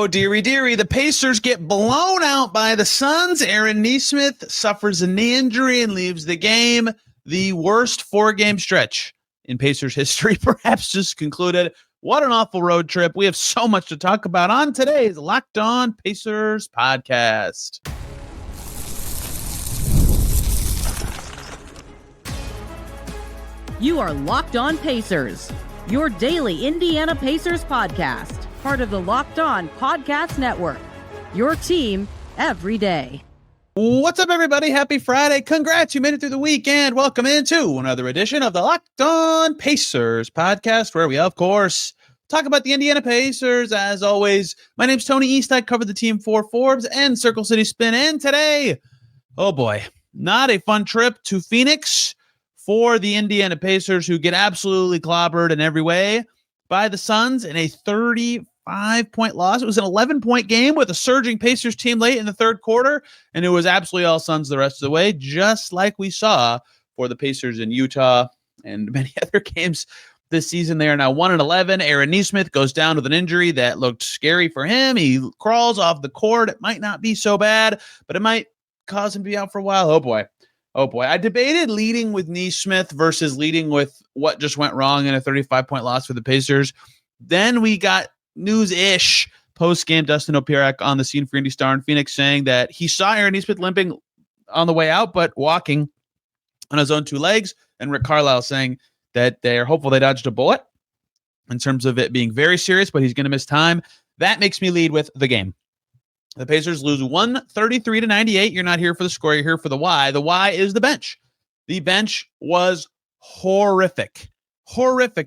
Oh, dearie, dearie. The Pacers get blown out by the Suns. Aaron Nesmith suffers a knee injury and leaves the game. The worst four-game stretch in Pacers history perhaps just concluded. What an awful road trip. We have so much to talk about on today's Locked On Pacers podcast. You are Locked On Pacers, your daily Indiana Pacers podcast, part of the Locked On Podcast Network, your team every day. What's up, everybody? Happy Friday. Congrats. You made it through the weekend. Welcome into another edition of the Locked On Pacers podcast, where we, of course, talk about the Indiana Pacers. As always, my name's Tony East. I cover the team for Forbes and Circle City Spin. And today, oh boy, not a fun trip to Phoenix for the Indiana Pacers, who get absolutely clobbered in every way by the Suns in a 35-point loss. It was an 11-point game with a surging Pacers team late in the third quarter, and it was absolutely all Suns the rest of the way, just like we saw for the Pacers in Utah and many other games this season. They are now 1-11. Aaron Nesmith goes down with an injury that looked scary for him. He crawls off the court. It might not be so bad, but it might cause him to be out for a while. Oh boy. I debated leading with Nesmith versus leading with what just went wrong in a 35-point loss for the Pacers. Then we got news-ish post-game. Dustin Opierak on the scene for Indy Star in Phoenix saying that he saw Aaron Nesmith limping on the way out, but walking on his own two legs. And Rick Carlisle saying that they're hopeful they dodged a bullet in terms of it being very serious, but he's going to miss time. That makes me lead with the game. The Pacers lose 133-98. You're not here for the score. You're here for the why. The why is the bench. The bench was horrific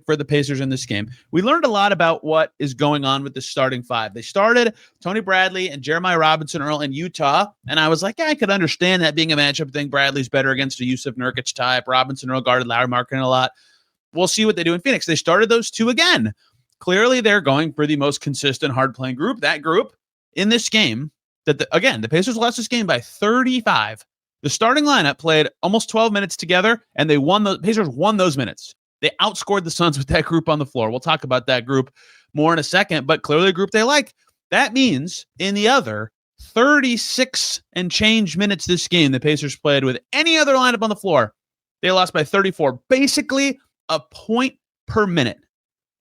for the Pacers in this game. We learned a lot about what is going on with the starting five. They started Tony Bradley and Jeremiah Robinson Earl in Utah, and I was like, yeah, I could understand that being a matchup thing. Bradley's better against a Yusuf Nurkic type. Robinson Earl guarded Larry Markkinen a lot. We'll see what they do in Phoenix. They started those two again. Clearly, they're going for the most consistent, hard-playing group. That group in this game, the Pacers lost this game by 35. The starting lineup played almost 12 minutes together, and the Pacers won those minutes. They outscored the Suns with that group on the floor. We'll talk about that group more in a second, but clearly a group they like. That means in the other 36 and change minutes this game the Pacers played with any other lineup on the floor, they lost by 34, basically a point per minute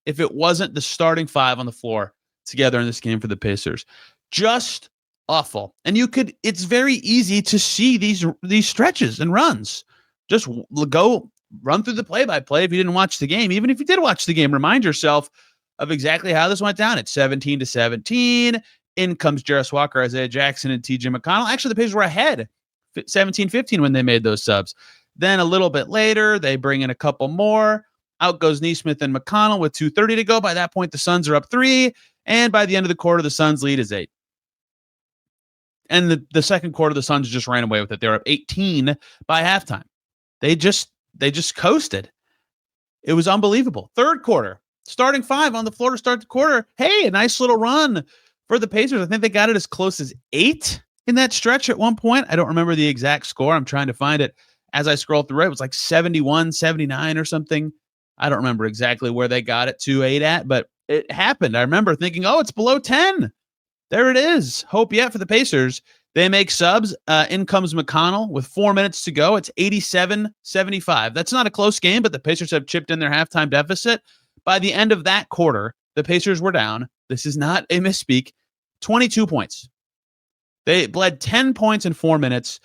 if it wasn't the starting five on the floor together in this game for the Pacers. Just awful. And it's very easy to see these stretches and runs. Just go run through the play-by-play if you didn't watch the game. Even if you did watch the game, remind yourself of exactly how this went down. It's 17-17. In comes Jarris Walker, Isaiah Jackson, and TJ McConnell. Actually, the Pacers were ahead 17-15 when they made those subs. Then a little bit later, they bring in a couple more. Out goes Nesmith and McConnell with 2:30 to go. By that point, the Suns are up 3. And by the end of the quarter, the Suns lead is 8. And the second quarter, the Suns just ran away with it. They were up 18 by halftime. They just coasted. It was unbelievable. Third quarter, starting five on the floor to start the quarter. Hey, a nice little run for the Pacers. I think they got it as close as 8 in that stretch at one point. I don't remember the exact score. I'm trying to find it as I scroll through it. It was like 71, 79 or something. I don't remember exactly where they got it to 8 at, but it happened. I remember thinking, oh, it's below 10. There it is. Hope yet for the Pacers. They make subs. In comes McConnell with 4 minutes to go. It's 87-75. That's not a close game, but the Pacers have chipped in their halftime deficit. By the end of that quarter, the Pacers were down. This is not a misspeak. 22 points. They bled 10 points in 4 minutes.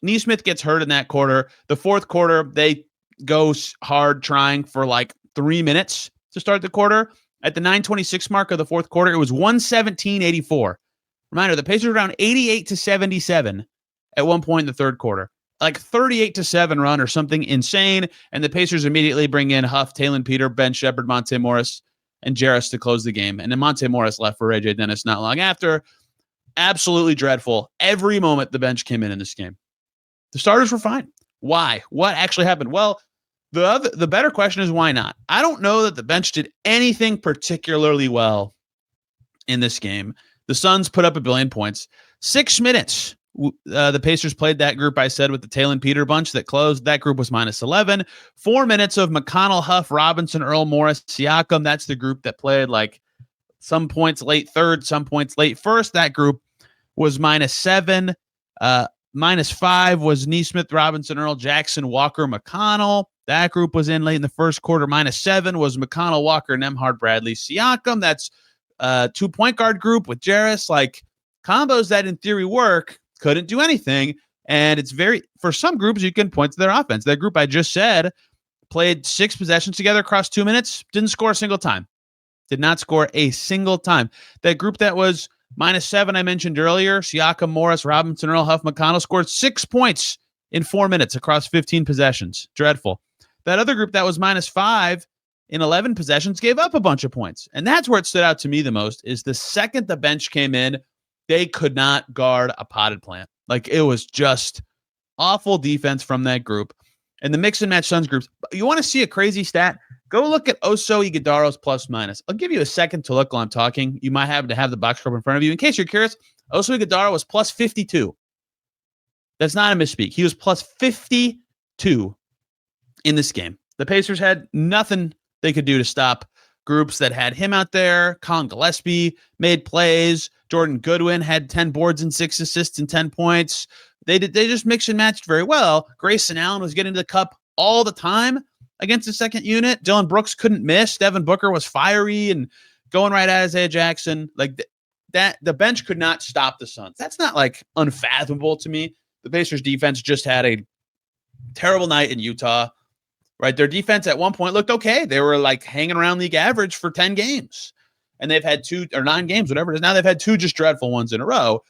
Nesmith gets hurt in that quarter. The fourth quarter, they go hard trying for like 3 minutes to start the quarter. At the 9:26 mark of the fourth quarter, it was 117-84. Reminder, the Pacers were down 88-77 at one point in the third quarter. Like 38-7 run or something insane. And the Pacers immediately bring in Huff, Talen Peter, Ben Shepherd, Monte Morris, and Jarris to close the game. And then Monte Morris left for AJ Dennis not long after. Absolutely dreadful. Every moment the bench came in this game. The starters were fine. Why? What actually happened? Well, the better question is why not? I don't know that the bench did anything particularly well in this game. The Suns put up 1 billion points. 6 minutes. The Pacers played that group, I said, with the Talen Peter bunch that closed. That group was minus 11. 4 minutes of McConnell, Huff, Robinson, Earl, Morris, Siakam. That's the group that played like some points late third, some points late first. That group was -7. -5 was Nesmith, Robinson, Earl, Jackson, Walker, McConnell. That group was in late in the first quarter. -7 was McConnell, Walker, Nembhard, Bradley, Siakam. That's 2 point guard group with Jarris. Like combos that in theory work couldn't do anything. And it's for some groups, you can point to their offense. That group I just said played 6 possessions together across 2 minutes, didn't score a single time. Did not score a single time. That group that was -7 I mentioned earlier, Siakam, Morris, Robinson, Earl, Huff, McConnell scored 6 points in 4 minutes across 15 possessions. Dreadful. That other group that was -5 in 11 possessions gave up a bunch of points. And that's where it stood out to me the most is the second the bench came in, they could not guard a potted plant. Like it was just awful defense from that group. And the mix and match Suns groups, you want to see a crazy stat? Go look at Oso Iguodaro's plus minus. I'll give you a second to look while I'm talking. You might happen to have the box score in front of you. In case you're curious, Oso Iguodaro was plus 52. That's not a misspeak. He was plus 52 in this game. The Pacers had nothing they could do to stop groups that had him out there. Colin Gillespie made plays. Jordan Goodwin had 10 boards and 6 assists and 10 points. They just mixed and matched very well. Grayson Allen was getting to the cup all the time against the second unit. Dylan Brooks couldn't miss. Devin Booker was fiery and going right at Isaiah Jackson. Like that, the bench could not stop the Suns. That's not like unfathomable to me. The Pacers defense just had a terrible night in Utah, right? Their defense at one point looked okay. They were like hanging around league average for 10 games. And they've had 2 or 9 games, whatever it is. Now they've had 2 just dreadful ones in a row.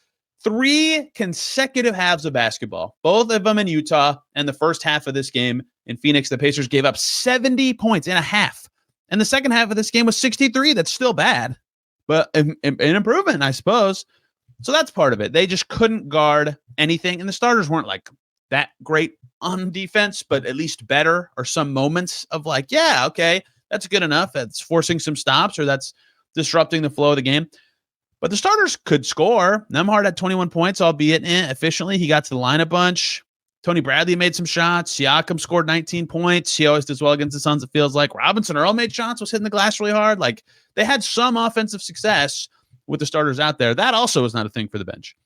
3 consecutive halves of basketball, both of them in Utah, and the first half of this game in Phoenix, the Pacers gave up 70 points in a half. And the second half of this game was 63. That's still bad, but an improvement, I suppose. So that's part of it. They just couldn't guard anything. And the starters weren't like that great on defense, but at least better, or some moments of like, yeah, okay, that's good enough. That's forcing some stops, or that's disrupting the flow of the game. But the starters could score. Nembhard had 21 points, albeit efficiently. He got to the line a bunch. Tony Bradley made some shots. Siakam scored 19 points. He always does well against the Suns, it feels like. Robinson Earl made shots, was hitting the glass really hard. Like, they had some offensive success with the starters out there. That also was not a thing for the bench.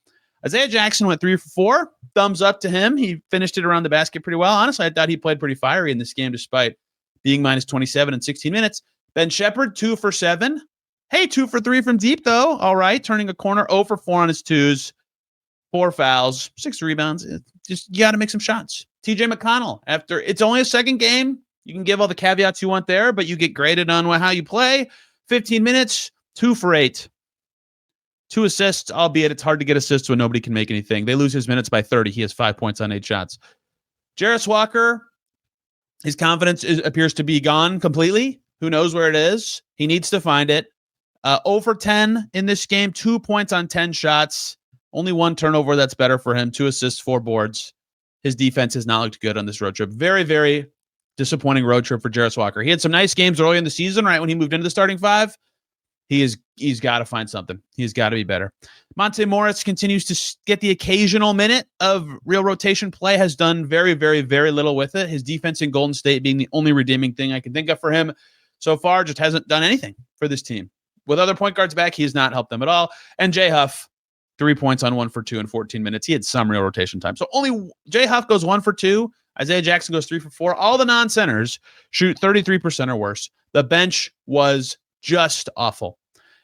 Isaiah Jackson went 3 for 4. Thumbs up to him. He finished it around the basket pretty well. Honestly, I thought he played pretty fiery in this game despite being -27 in 16 minutes. Ben Shepherd, 2 for 7. Hey, 2 for 3 from deep, though. All right, turning a corner, 0 for 4 on his twos, 4 fouls, 6 rebounds. Just you got to make some shots. TJ McConnell, after it's only a second game, you can give all the caveats you want there, but you get graded on how you play. 15 minutes, 2 for 8. 2 assists, albeit it's hard to get assists when nobody can make anything. They lose his minutes by 30. He has 5 points on 8 shots. Jarris Walker, his confidence appears to be gone completely. Who knows where it is? He needs to find it. 0 for 10 in this game, 2 points on 10 shots. Only 1 turnover. That's better for him. 2 assists, 4 boards. His defense has not looked good on this road trip. Very, very disappointing road trip for Jarris Walker. He had some nice games early in the season, right when he moved into the starting 5. He's got to find something. He's got to be better. Monte Morris continues to get the occasional minute of real rotation play, has done very, very, very little with it. His defense in Golden State being the only redeeming thing I can think of for him so far, just hasn't done anything for this team. With other point guards back, he has not helped them at all. And Jay Huff, 3 points on 1 for 2 in 14 minutes. He had some real rotation time. So only Jay Huff goes 1 for 2. Isaiah Jackson goes 3 for 4. All the non-centers shoot 33% or worse. The bench was just awful.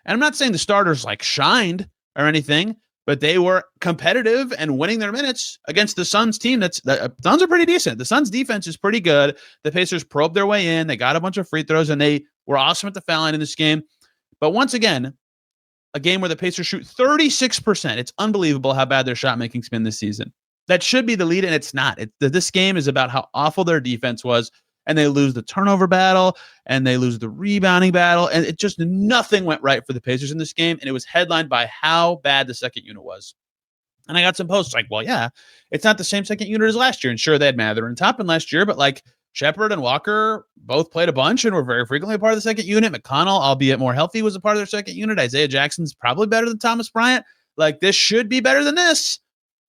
And I'm not saying the starters like shined or anything, but they were competitive and winning their minutes against the Suns team. The Suns are pretty decent. The Suns defense is pretty good. The Pacers probed their way in. They got a bunch of free throws, and they were awesome at the foul line in this game. But once again, a game where the Pacers shoot 36%. It's unbelievable how bad their shot making's been this season. That should be the lead, and it's not. This game is about how awful their defense was, and they lose the turnover battle, and they lose the rebounding battle, and it just nothing went right for the Pacers in this game, and it was headlined by how bad the second unit was. And I got some posts like, well, yeah, it's not the same second unit as last year. And sure, they had Mathurin and Toppin last year, but like Shepherd and Walker both played a bunch and were very frequently a part of the second unit. McConnell, albeit more healthy, was a part of their second unit. Isaiah Jackson's probably better than Thomas Bryant. Like, this should be better than this.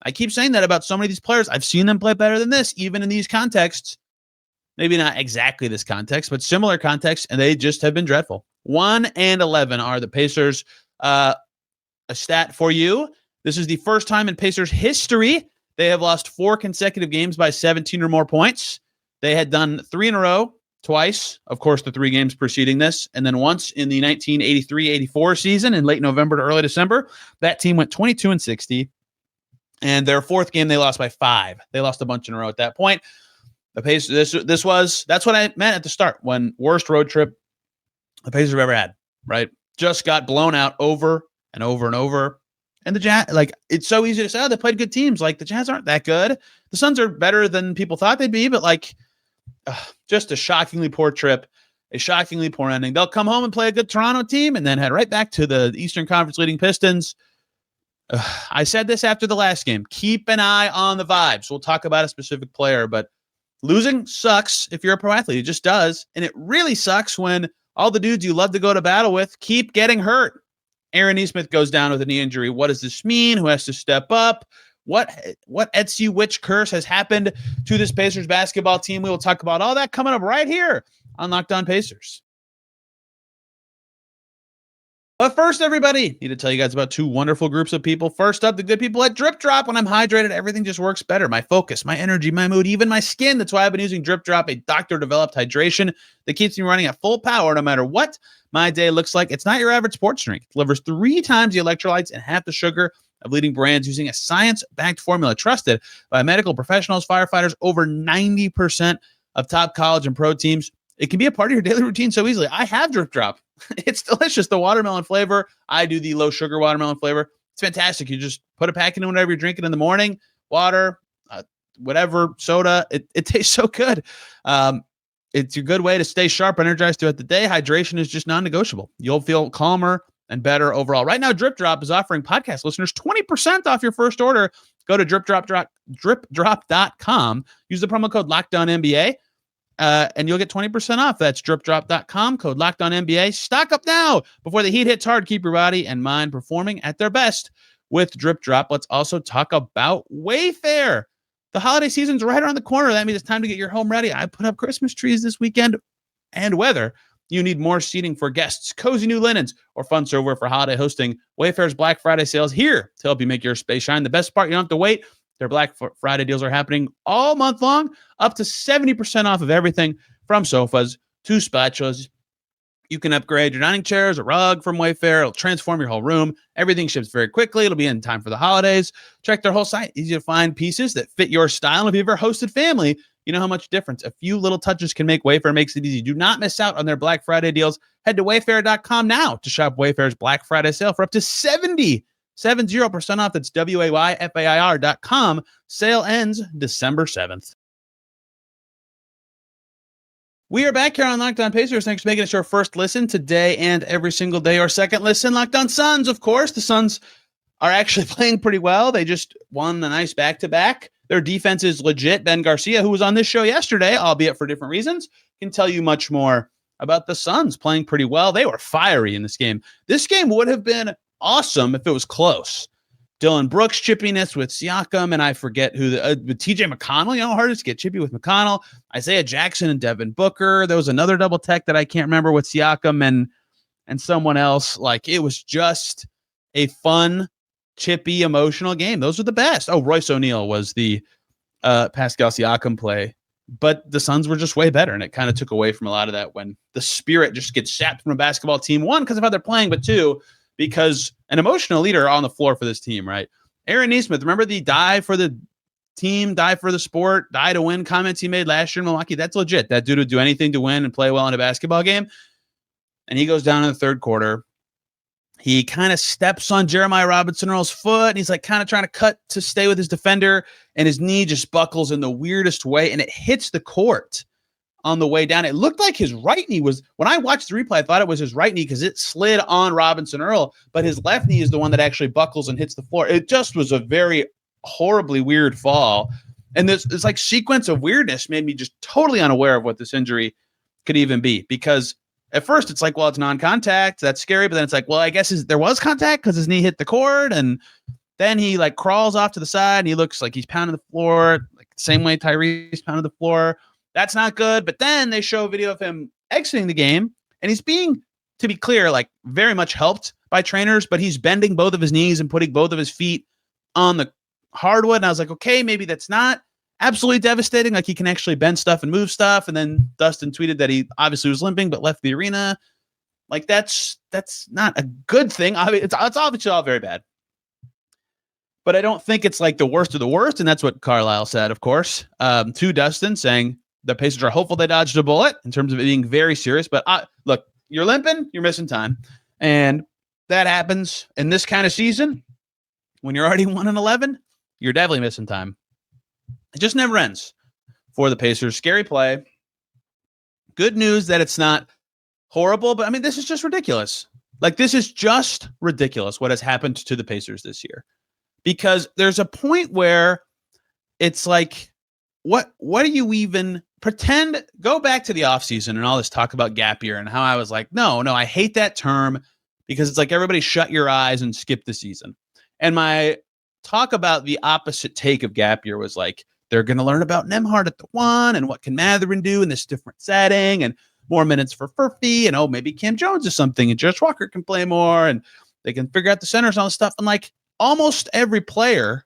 I keep saying that about so many of these players. I've seen them play better than this, even in these contexts. Maybe not exactly this context, but similar context, and they just have been dreadful. 1-11 are the Pacers. A stat for you. This is the first time in Pacers history they have lost 4 consecutive games by 17 or more points. They had done 3 in a row, twice, of course, the 3 games preceding this, and then once in the 1983-84 season in late November to early December. That team went 22-60, and their 4th game they lost by 5. They lost a bunch in a row at that point. The Pacers, that's what I meant at the start, when worst road trip the Pacers have ever had, right? Just got blown out over and over and over. And the Jazz, like, it's so easy to say, oh, they played good teams. Like, the Jazz aren't that good. The Suns are better than people thought they'd be, but like, just a shockingly poor trip, a shockingly poor ending. They'll come home and play a good Toronto team and then head right back to the Eastern Conference leading Pistons. I said this after the last game. Keep an eye on the vibes. We'll talk about a specific player, but losing sucks if you're a pro athlete. It just does. And it really sucks when all the dudes you love to go to battle with keep getting hurt. Aaron Nesmith goes down with a knee injury. What does this mean? Who has to step up? What Etsy witch curse has happened to this Pacers basketball team? We will talk about all that coming up right here on Locked On Pacers. But first, everybody, need to tell you guys about 2 wonderful groups of people. First up, the good people at DripDrop. When I'm hydrated, everything just works better. My focus, my energy, my mood, even my skin. That's why I've been using DripDrop, a doctor-developed hydration that keeps me running at full power no matter what my day looks like. It's not your average sports drink. It delivers 3 times the electrolytes and half the sugar of leading brands using a science-backed formula trusted by medical professionals, firefighters, over 90% of top college and pro teams. It can be a part of your daily routine so easily. I have DripDrop. It's delicious. The watermelon flavor. I do the low sugar watermelon flavor. It's fantastic. You just put a pack in whenever you're drinking in the morning, water, whatever, soda. It tastes so good. It's a good way to stay sharp, energized throughout the day. Hydration is just non-negotiable. You'll feel calmer and better overall. Right now, DripDrop is offering podcast listeners 20% off your first order. Go to DripDrop.com. Use the promo code LOCKEDONNBA. And you'll get 20% off. That's DripDrop.com, code LOCKEDONNBA. Stock up now before the heat hits hard. Keep your body and mind performing at their best with DripDrop. Let's also talk about Wayfair. The holiday season's right around the corner. That means it's time to get your home ready. I put up Christmas trees this weekend. And whether you need more seating for guests, cozy new linens, or fun serveware for holiday hosting, Wayfair's Black Friday sales here to help you make your space shine. The best part, you don't have to wait. Their Black Friday deals are happening all month long, up to 70% off of everything from sofas to spatulas. You can upgrade your dining chairs, a rug from Wayfair. It'll transform your whole room. Everything ships very quickly. It'll be in time for the holidays. Check their whole site. Easy to find pieces that fit your style. If you've ever hosted family, you know how much difference a few little touches can make. Wayfair makes it easy. Do not miss out on their Black Friday deals. Head to Wayfair.com now to shop Wayfair's Black Friday sale for up to 70% off. That's WAYFAIR.com. Sale ends December 7th. We are back here on Locked On Pacers. Thanks for making us your first listen today and every single day. Our second listen, Locked On Suns, of course. The Suns are actually playing pretty well. They just won a nice back-to-back. Their defense is legit. Ben Garcia, who was on this show yesterday, albeit for different reasons, can tell you much more about the Suns playing pretty well. They were fiery in this game. This game would have been awesome if it was close. Dylan Brooks chippiness with Siakam, and I forget who with TJ McConnell. You know how hard it is to get chippy with McConnell. Isaiah Jackson and Devin Booker. There was another double tech that I can't remember with Siakam and someone else. Like, it was just a fun, chippy, emotional game. Those are the best. Oh, Royce O'Neal was the Pascal Siakam play, but the Suns were just way better, and it kind of took away from a lot of that when the spirit just gets sapped from a basketball team. One, because of how they're playing, but two, because an emotional leader on the floor for this team, right? Aaron Nesmith, remember the die for the team, die for the sport, die to win comments he made last year in Milwaukee? That's legit. That dude would do anything to win and play well in a basketball game. And he goes down in the third quarter. He kind of steps on Jeremiah Robinson Earl's foot, and he's like kind of trying to cut to stay with his defender, and his knee just buckles in the weirdest way, and it hits the court on the way down. It looked like his right knee was, when I watched the replay, I thought it was his right knee because it slid on Robinson Earl, but his left knee is the one that actually buckles and hits the floor. It just was a very horribly weird fall. And this like sequence of weirdness made me just totally unaware of what this injury could even be, because at first it's like, well, it's non-contact. That's scary. But then it's like, well, I guess there was contact because his knee hit the court. And then he like crawls off to the side and he looks like he's pounding the floor, like the same way Tyrese pounded the floor. That's not good. But then they show a video of him exiting the game, and he's being to be clear, like very much helped by trainers, but he's bending both of his knees and putting both of his feet on the hardwood. And I was like, okay, maybe that's not absolutely devastating. Like he can actually bend stuff and move stuff. And then Dustin tweeted that he obviously was limping, but left the arena. Like that's not a good thing. I mean, it's obviously all very bad. But I don't think it's like the worst of the worst. And that's what Carlisle said, of course, to Dustin, saying the Pacers are hopeful they dodged a bullet in terms of it being very serious. But look, you're limping, you're missing time. And that happens in this kind of season. When you're already 1-11, you're definitely missing time. It just never ends for the Pacers. Scary play. Good news that it's not horrible, but I mean, this is just ridiculous. Like, this is just ridiculous what has happened to the Pacers this year. Because there's a point where it's like, what do you even pretend? Go back to the offseason and all this talk about gap year and how I was like, no, I hate that term because it's like everybody shut your eyes and skip the season. And my talk about the opposite take of gap year was like, they're going to learn about Nembhard at the 1 and what can Mathurin do in this different setting and more minutes for Furphy and maybe Cam Jones is something and Josh Walker can play more and they can figure out the centers and all this stuff. And like almost every player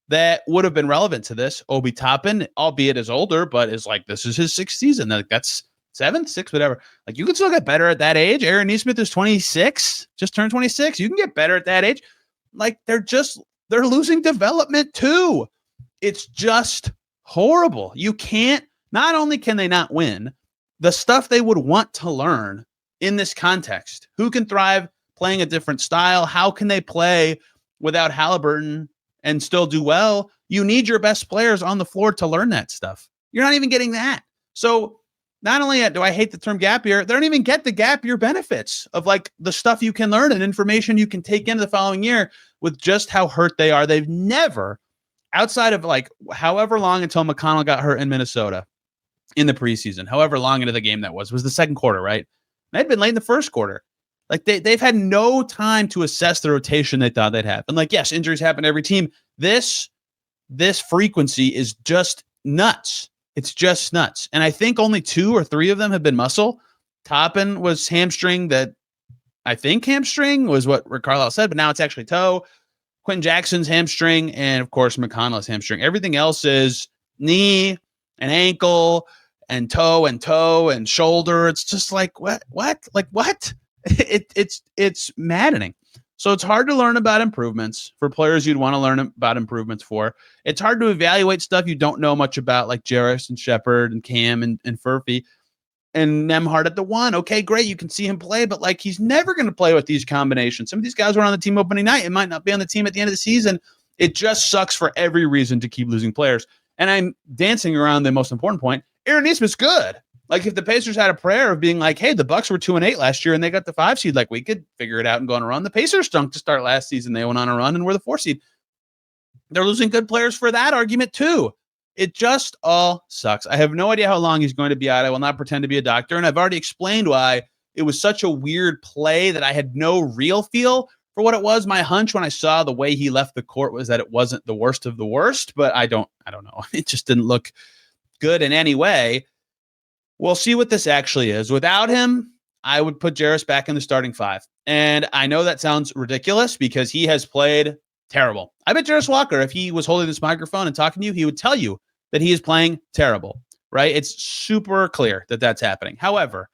that would have been relevant to this, Obi Toppin, albeit is older, but is like, this is his 6th season. Like that's 7th, 6th, whatever. Like you can still get better at that age. Aaron Nesmith is 26, just turned 26. You can get better at that age. Like they're losing development too. It's just horrible. You can't, not only can they not win, the stuff they would want to learn in this context. Who can thrive playing a different style? How can they play without Haliburton and still do well? You need your best players on the floor to learn that stuff. You're not even getting that. So not only do I hate the term gap year, they don't even get the gap year benefits of like the stuff you can learn and information you can take into the following year with just how hurt they are. They've never, outside of like however long until McConnell got hurt in Minnesota in the preseason, however long into the game that was the second quarter, right? They'd been late in the first quarter. Like they've had no time to assess the rotation they thought they'd have. And like, yes, injuries happen to every team. This frequency is just nuts. It's just nuts. And I think only 2 or 3 of them have been muscle. Toppin was hamstring that I think hamstring was what Rick Carlisle said, but now it's actually toe. Quentin Jackson's hamstring, and of course McConnell's hamstring. Everything else is knee and ankle and toe and shoulder. It's just like what? Like what? It's maddening. So it's hard to learn about improvements for players you'd want to learn about improvements for. It's hard to evaluate stuff you don't know much about, like Jarris and Shepard and Cam and Furphy. And Nembhard at the 1. Okay, great. You can see him play, but like he's never going to play with these combinations. Some of these guys were on the team opening night. It might not be on the team at the end of the season. It just sucks for every reason to keep losing players. And I'm dancing around the most important point. Aaron Nesmith's good. Like if the Pacers had a prayer of being like, hey, the Bucks were 2-8 last year and they got the 5 seed, like we could figure it out and go on a run. The Pacers stunk to start last season. They went on a run and were the 4 seed. They're losing good players for that argument too. It just all sucks. I have no idea how long he's going to be out. I will not pretend to be a doctor. And I've already explained why it was such a weird play that I had no real feel for what it was. My hunch when I saw the way he left the court was that it wasn't the worst of the worst, but I don't know. It just didn't look good in any way. We'll see what this actually is. Without him, I would put Jarris back in the starting 5. And I know that sounds ridiculous because he has played terrible. I bet Jarris Walker, if he was holding this microphone and talking to you, he would tell you that he is playing terrible, right? It's super clear that that's happening. However,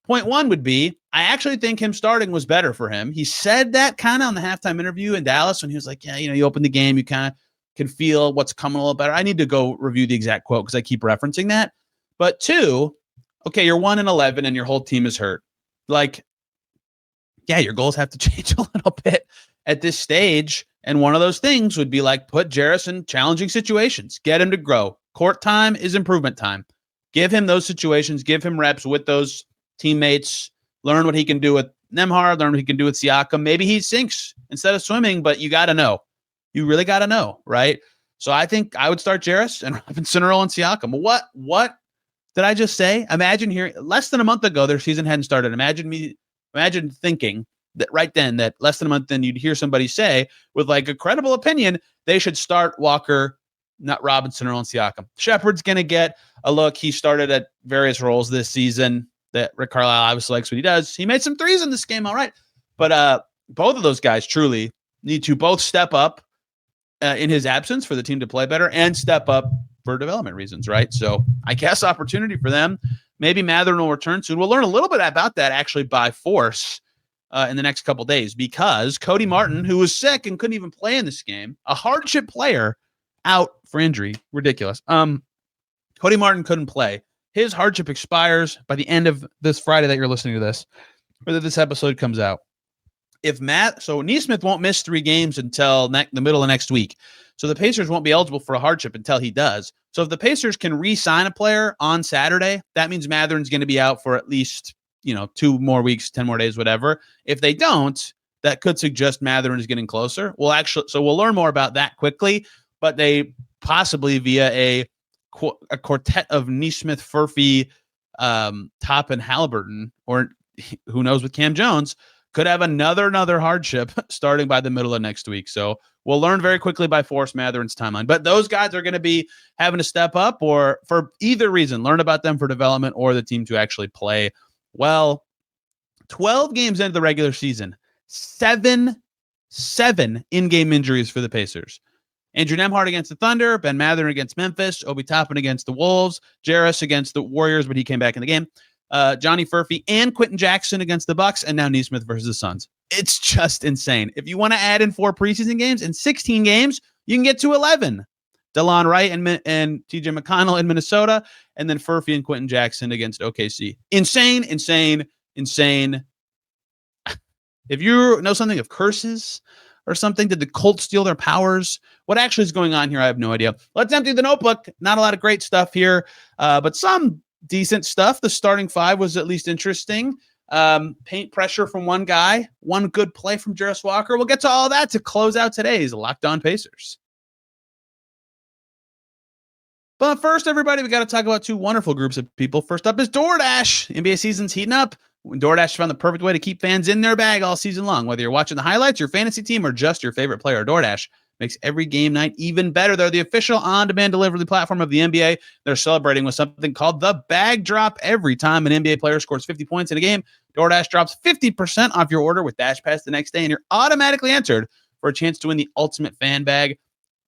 point 1 would be, I actually think him starting was better for him. He said that kind of on the halftime interview in Dallas when he was like, yeah, you open the game, you kind of can feel what's coming a little better. I need to go review the exact quote because I keep referencing that. But 2, okay, you're 1-11 and your whole team is hurt. Like, yeah, your goals have to change a little bit at this stage. And one of those things would be like, put Jarris in challenging situations, get him to grow. Court time is improvement time. Give him those situations, give him reps with those teammates, learn what he can do with Nembhard, learn what he can do with Siakam. Maybe he sinks instead of swimming, but you got to know. You really got to know, right? So I think I would start Jarris and Robinson, Earl, and Siakam. What did I just say? Imagine hearing less than a month ago, their season hadn't started. Imagine thinking that right then, that less than a month, then you'd hear somebody say with like a credible opinion, they should start Walker, not Robinson, Earl, and Siakam. Shepard's going to get a look. He started at various roles this season. that Rick Carlisle obviously likes what he does. He made some threes in this game, all right. But both of those guys truly need to both step up in his absence for the team to play better and step up for development reasons, right? So I guess opportunity for them. Maybe Mathurin will return soon. We'll learn a little bit about that actually by force in the next couple days, because Cody Martin, who was sick and couldn't even play in this game, a hardship player, out for injury. Ridiculous. Cody Martin couldn't play. His hardship expires by the end of this Friday that you're listening to this, or that this episode comes out. So Nesmith won't miss 3 games until the middle of next week. So the Pacers won't be eligible for a hardship until he does. So if the Pacers can re-sign a player on Saturday, that means Mathurin's going to be out for at least 2 more weeks, 10 more days, whatever. If they don't, that could suggest Mathurin is getting closer. So we'll learn more about that quickly, but they possibly via a quartet of Nesmith, Furphy, Top, and Haliburton, or who knows with Cam Jones, could have another hardship starting by the middle of next week. So we'll learn very quickly by force Mathurin's timeline. But those guys are going to be having to step up, or for either reason, learn about them for development or the team to actually play well. 12 games into the regular season, 7 in-game injuries for the Pacers. Andrew Nembhard against the Thunder, Ben Mathurin against Memphis, Obi Toppin against the Wolves, Jarris against the Warriors, but he came back in the game. Johnny Furphy and Quentin Jackson against the Bucks, and now Nesmith versus the Suns. It's just insane. If you want to add in 4 preseason games and 16 games, you can get to 11. DeLon Wright and TJ McConnell in Minnesota, and then Furphy and Quentin Jackson against OKC. Insane. If you know something of curses or something, did the Colts steal their powers? What actually is going on here? I have no idea. Let's empty the notebook. Not a lot of great stuff here, but some decent stuff. The starting 5 was at least interesting. Paint pressure from one guy, one good play from Jarris Walker. We'll get to all that to close out today's Locked On Pacers. But first, everybody, we got to talk about 2 wonderful groups of people. First up is DoorDash. NBA season's heating up. DoorDash found the perfect way to keep fans in their bag all season long. Whether you're watching the highlights, your fantasy team, or just your favorite player, DoorDash makes every game night even better. They're the official on-demand delivery platform of the NBA. They're celebrating with something called the Bag Drop. Every time an NBA player scores 50 points in a game, DoorDash drops 50% off your order with Dash Pass the next day, and you're automatically entered for a chance to win the ultimate fan bag,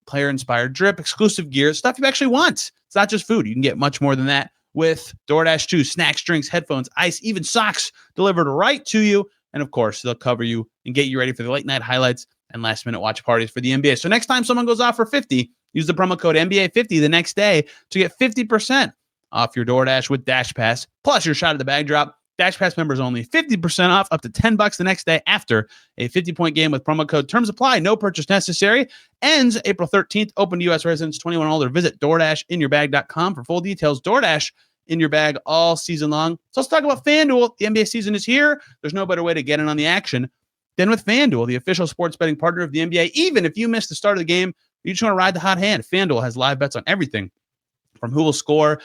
player-inspired drip, exclusive gear, stuff you actually want. It's not just food. You can get much more than that with DoorDash too. Snacks, drinks, headphones, ice, even socks delivered right to you. And of course, they'll cover you and get you ready for the late night highlights and last minute watch parties for the NBA. So next time someone goes off for 50, use the promo code NBA50 the next day to get 50% off your DoorDash with Dash Pass, plus your shot at the bag drop. Dash Pass members only 50% off, up to $10 the next day after a 50-point game with promo code. Terms apply. No purchase necessary. Ends April 13th. Open to U.S. residents 21 and older. Visit DoorDashInYourBag.com for full details. DoorDash in your bag all season long. So let's talk about FanDuel. The NBA season is here. There's no better way to get in on the action than with FanDuel, the official sports betting partner of the NBA. Even if you missed the start of the game, you just want to ride the hot hand. FanDuel has live bets on everything from who will score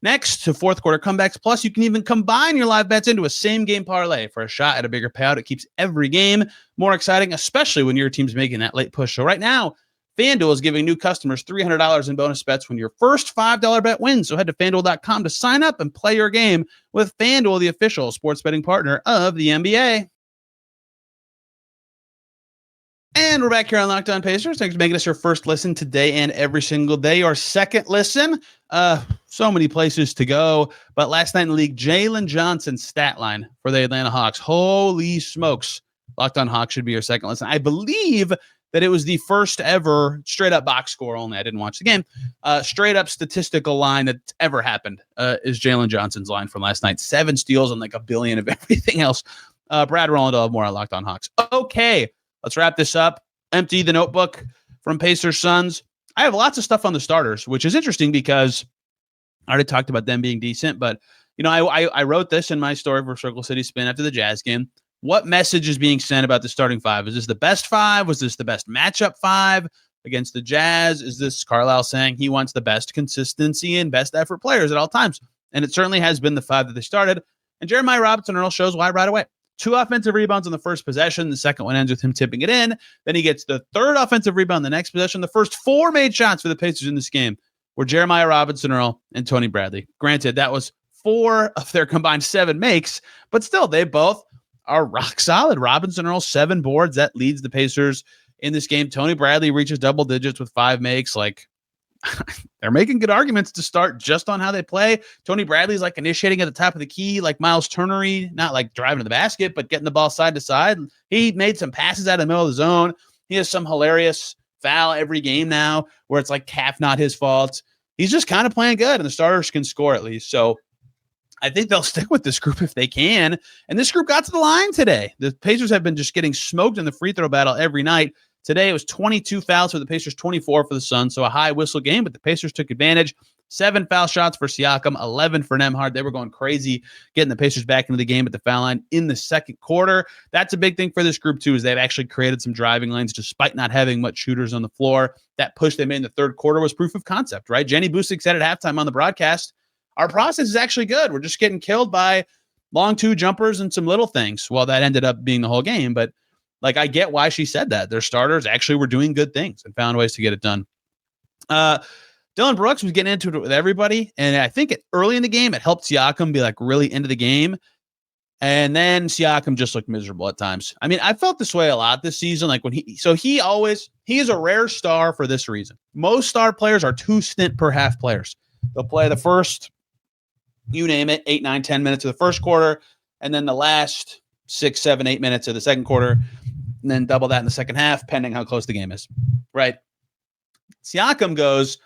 next to fourth quarter comebacks. Plus, you can even combine your live bets into a same game parlay for a shot at a bigger payout. It keeps every game more exciting, especially when your team's making that late push. So right now, FanDuel is giving new customers $300 in bonus bets when your first $5 bet wins. So head to FanDuel.com to sign up and play your game with FanDuel, the official sports betting partner of the NBA. And we're back here on Locked On Pacers. Thanks for making us your first listen today and every single day. Our second listen, so many places to go. But last night in the league, Jalen Johnson's stat line for the Atlanta Hawks. Holy smokes. Locked On Hawks should be your second listen. I believe that it was the first ever straight up box score only. I didn't watch the game. Straight up statistical line that's ever happened is Jalen Johnson's line from last night. 7 steals and like a billion of everything else. Brad Rowland will have more on Locked On Hawks. Okay. Let's wrap this up. Empty the notebook from Pacers Suns. I have lots of stuff on the starters, which is interesting because I already talked about them being decent. But, you know, I wrote this in my story for Circle City Spin after the Jazz game. What message is being sent about the starting 5? Is this the best 5? Was this the best matchup 5 against the Jazz? Is this Carlisle saying he wants the best consistency and best effort players at all times? And it certainly has been the 5 that they started. And Jeremiah Robinson-Earl shows why right away. 2 offensive rebounds on the first possession. The second one ends with him tipping it in. Then he gets the 3rd offensive rebound the next possession. The first 4 made shots for the Pacers in this game were Jeremiah Robinson-Earl and Tony Bradley. Granted, that was 4 of their combined 7 makes, but still, they both are rock solid. Robinson Earl, 7 boards. That leads the Pacers in this game. Tony Bradley reaches double digits with 5 makes. Like, they're making good arguments to start just on how they play. Tony Bradley's like initiating at the top of the key, like Miles Turner-y, not like driving to the basket, but getting the ball side to side. He made some passes out of the middle of the zone. He has some hilarious foul every game now where it's like half not his fault. He's just kind of playing good, and the starters can score at least. So I think they'll stick with this group if they can. And this group got to the line today. The Pacers have been just getting smoked in the free throw battle every night. Today it was 22 fouls for the Pacers, 24 for the Suns. So a high whistle game, but the Pacers took advantage. 7 foul shots for Siakam, 11 for Nembhard. They were going crazy getting the Pacers back into the game at the foul line in the second quarter. That's a big thing for this group too, is they've actually created some driving lanes despite not having much shooters on the floor. That push they made in the third quarter was proof of concept, right? Jenny Busick said at halftime on the broadcast, our process is actually good. We're just getting killed by long 2 jumpers and some little things. Well, that ended up being the whole game, but like, I get why she said that. Their starters actually were doing good things and found ways to get it done. Dylan Brooks was getting into it with everybody, and I think early in the game, it helped Siakam be like really into the game. And then Siakam just looked miserable at times. I mean, I felt this way a lot this season. Like he is a rare star for this reason. Most star players are 2 stint per half players. They'll play the first, you name it, 8, 9, 10 minutes of the first quarter, and then the last 6, 7, 8 minutes of the second quarter, and then double that in the second half, pending how close the game is. Right. Siakam goes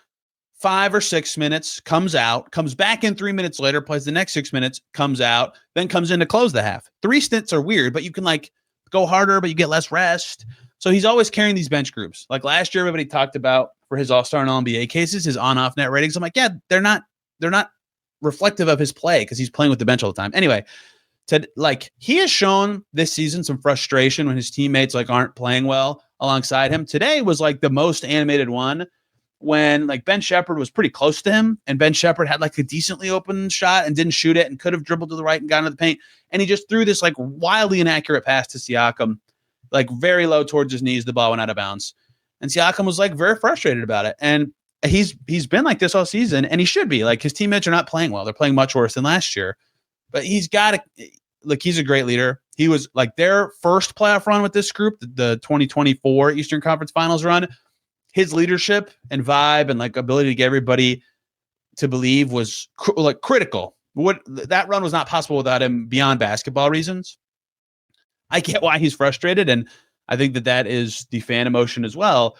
5 or 6 minutes, comes out, comes back in 3 minutes later, plays the next 6 minutes, comes out, then comes in to close the half. 3 stints are weird, but you can like go harder, but you get less rest. So he's always carrying these bench groups. Like last year, everybody talked about for his All-Star and All-NBA cases, his on-off net ratings. I'm like, yeah, they're not reflective of his play because he's playing with the bench all the time. Anyway, he has shown this season some frustration when his teammates like aren't playing well alongside him. Today was like the most animated one when like Ben Shepherd was pretty close to him, and Ben Shepherd had like a decently open shot and didn't shoot it and could have dribbled to the right and got into the paint. And he just threw this like wildly inaccurate pass to Siakam, like very low towards his knees. The ball went out of bounds. And Siakam was like very frustrated about it. And he's been like this all season, and he should be. Like his teammates are not playing well. They're playing much worse than last year. But he's got to look, he's a great leader. He was like their first playoff run with this group, the 2024 Eastern Conference Finals run. His leadership and vibe and like ability to get everybody to believe was critical. That run was not possible without him beyond basketball reasons. I get why he's frustrated, and I think that is the fan emotion as well.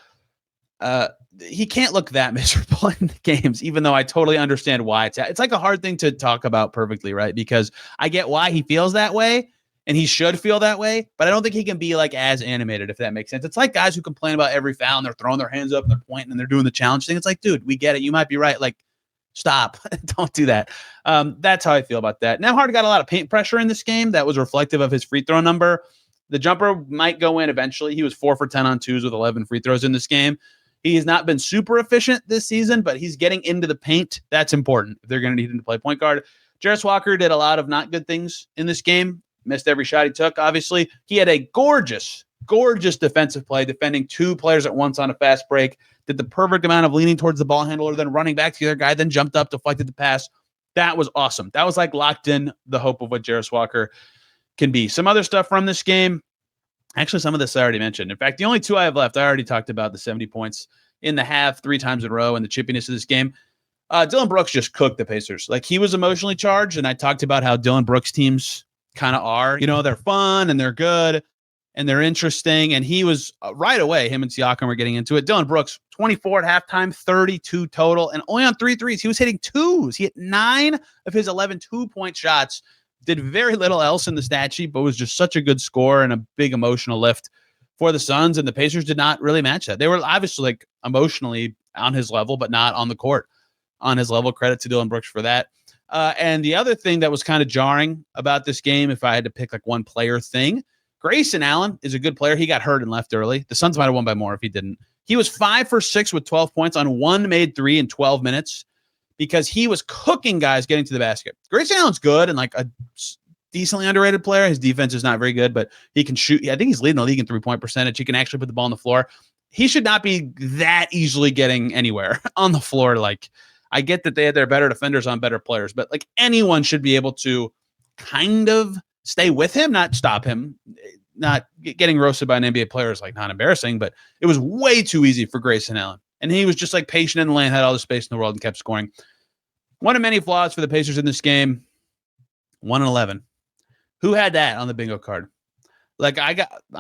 He can't look that miserable in the games, even though I totally understand why it's like a hard thing to talk about perfectly, right? Because I get why he feels that way, and he should feel that way, but I don't think he can be like as animated, if that makes sense. It's like guys who complain about every foul and they're throwing their hands up and they're pointing and they're doing the challenge thing. It's like, dude, we get it. You might be right. Like, stop. Don't do that. That's how I feel about that. Nembhard got a lot of paint pressure in this game. That was reflective of his free throw number. The jumper might go in eventually. He was 4 for 10 on twos with 11 free throws in this game. He has not been super efficient this season, but he's getting into the paint. That's important if they're going to need him to play point guard. Jarris Walker did a lot of not good things in this game. Missed every shot he took, obviously. He had a gorgeous defensive play, defending 2 players at once on a fast break. Did the perfect amount of leaning towards the ball handler, then running back to the other guy, then jumped up, deflected the pass. That was awesome. That was like locked in the hope of what Jarris Walker can be. Some other stuff from this game. Actually, some of this I already mentioned. In fact, the only 2 I have left, I already talked about the 70 points in the half 3 times in a row and the chippiness of this game. Dylan Brooks just cooked the Pacers. Like, he was emotionally charged, and I talked about how Dylan Brooks teams kind of are. You know, they're fun and they're good and they're interesting. And he was right away, him and Siakam were getting into it. Dylan Brooks, 24 at halftime, 32 total, and only on 3 threes. He was hitting 2s. He hit 9 of his 11 2-point shots. Did very little else in the stat sheet, but was just such a good score and a big emotional lift for the Suns. And the Pacers did not really match that. They were obviously like emotionally on his level, but not on the court on his level. Credit to Dylan Brooks for that. And the other thing that was kind of jarring about this game, if I had to pick like one player thing, Grayson Allen is a good player. He got hurt and left early. The Suns might have won by more if he didn't. He was 5 for 6 with 12 points on 1 made 3 in 12 minutes because he was cooking guys getting to the basket. Grayson Allen's good and like a decently underrated player. His defense is not very good, but he can shoot. I think he's leading the league in 3-point percentage. He can actually put the ball on the floor. He should not be that easily getting anywhere on the floor. Like, I get that they had their better defenders on better players, but like anyone should be able to kind of stay with him, not stop him. Not getting roasted by an NBA player is like not embarrassing, but it was way too easy for Grayson Allen. And he was just like patient in the lane, had all the space in the world and kept scoring. One of many flaws for the Pacers in this game. 1-11. Who had that on the bingo card? Like I'm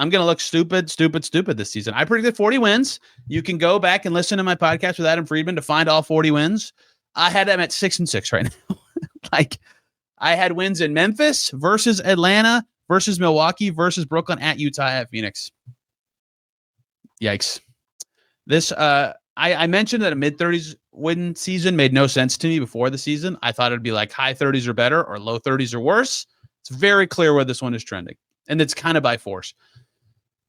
going to look stupid this season. I predicted 40 wins. You can go back and listen to my podcast with Adam Friedman to find all 40 wins. I had them at 6-6 right now. Like I had wins in Memphis versus Atlanta versus Milwaukee versus Brooklyn at Utah at Phoenix. Yikes. This, I mentioned that a mid-30s win season made no sense to me before the season. I thought it'd be like high 30s or better or low 30s or worse. It's very clear where this one is trending. And it's kind of by force.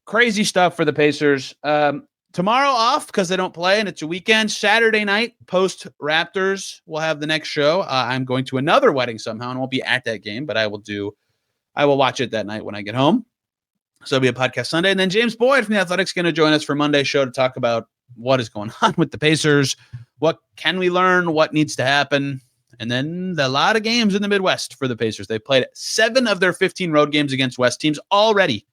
Crazy stuff for the Pacers. Tomorrow off because they don't play and it's a weekend. Saturday night, post Raptors, we'll have the next show. I'm going to another wedding somehow and won't be at that game, but I will watch it that night when I get home. So it'll be a podcast Sunday. And then James Boyd from The Athletic is going to join us for Monday's show to talk about what is going on with the Pacers. What can we learn? What needs to happen? And then a lot of games in the Midwest for the Pacers. They played 7 of their 15 road games against West teams already.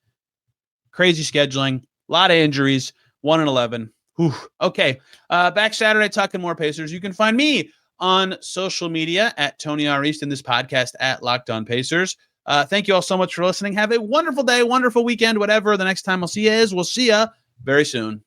Crazy scheduling. A lot of injuries. 1-11. Whew. Okay. Back Saturday talking more Pacers. You can find me on social media at Tony R. East and this podcast at Locked On Pacers. Thank you all so much for listening. Have a wonderful day, wonderful weekend, whatever the next time I'll see you is. We'll see you very soon.